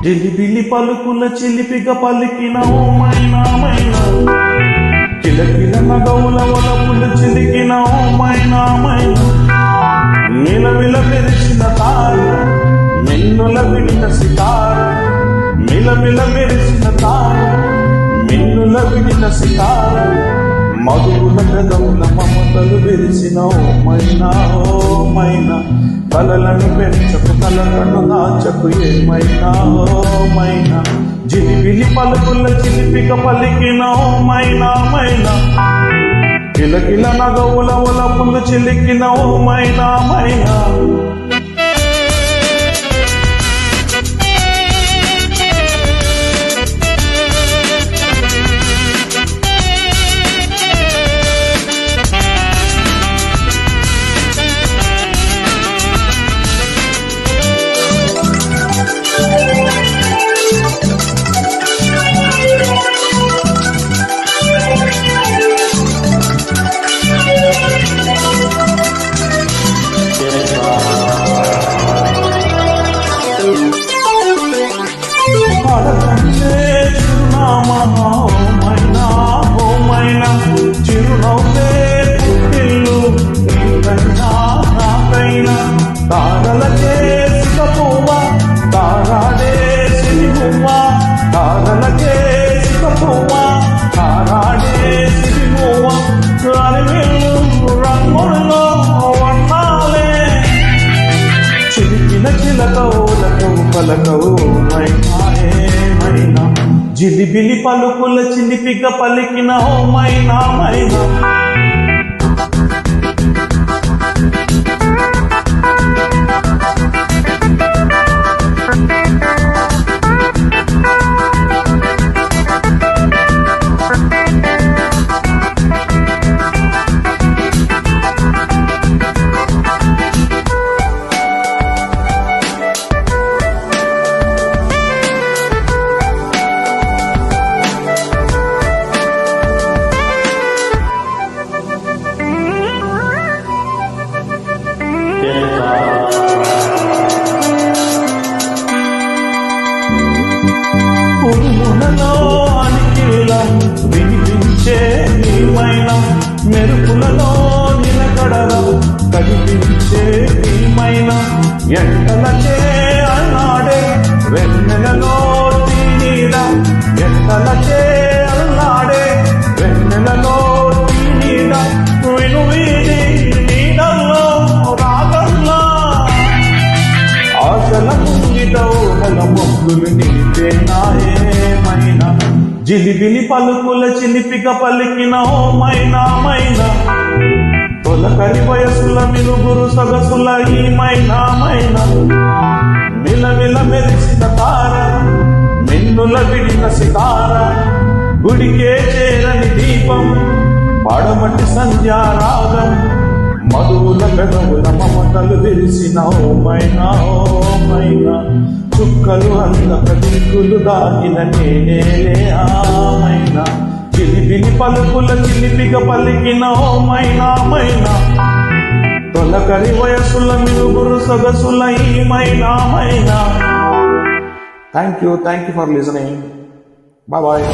జిలిబిలి పలుకుల చిలిపిగా పలికిన ఓ మైనా మైనా, కిలకిల నగవుల వలపులు చిలికిన ఓ మైనా మైనా, మిలమిల మెరిసిన తార మిన్నుల విడిన సితార, మిలమిల మెరిసిన తార మిన్నుల విడిన సితార, మధువుల పెదవుల మమతలు విరిసిన ఓ మైనా కలలను పెంచకు కలలను దాచకు ఏమైనా ఓ మైనా, జిలిబిలి పలుకుల చిలిపిక పలికిన ఓ మైనా కిలకిల నగవుల ఒలపులు చిలికిన ఓ మైనా చిరునవ్వే పుట్టిల్లు నీకైనా నాకైనా, తారలకే సిగపువ్వ తారాడే సిరిమువ్వ, తారలకే సిగపువ్వ తారాడే సిరిమువ్వ, అరివెళ్ళు రంగుల్లో వర్ణాలే చిలికిన చిలకవులకు పలకవు మైనా, జిలిబిలి పలుకుల చిలిపిగా పలికిన ఓ మైనా ఉరుములలో అనికిల వినిపించే నీమైనా, మెరుపులలో నిలకడల కనిపించే నీమైనా, ఎండలకే అల్లాడే వెన్నెలలో తీనీడ, ఎండలకే అల్లాడే వెన్నెలలో తీనీడ, వినువీడి నీడల్లో రాగల్లా ఆశల ముంగిటౌల మొగ్గులు నిలిపేనాయేమైనా, జిలిబిలి పలుకుల చిలిపిగా పలికిన ఓ మైనా తొలకరి వయసుల మిలుగురు సొగసుల ఈ మైనా మిలమిల మెరిసిన తార మిన్నుల విడిన సితార, గుడికే చేరని దీపం పడమటి సంధ్యారాగం, మధువుల పెదవుల మమతలు విరిసిన ఓ మైనా చుక్కలు అందక దిక్కులు దాగిన నేనేలే ఆ మైనా, జిలిబిలి పలుకుల చిలిపిగా పలికిన ఓ మైనా తొలకరి వయసుల మిలుగురు సొగసుల ఈ మైనా thank you for listening. Bye.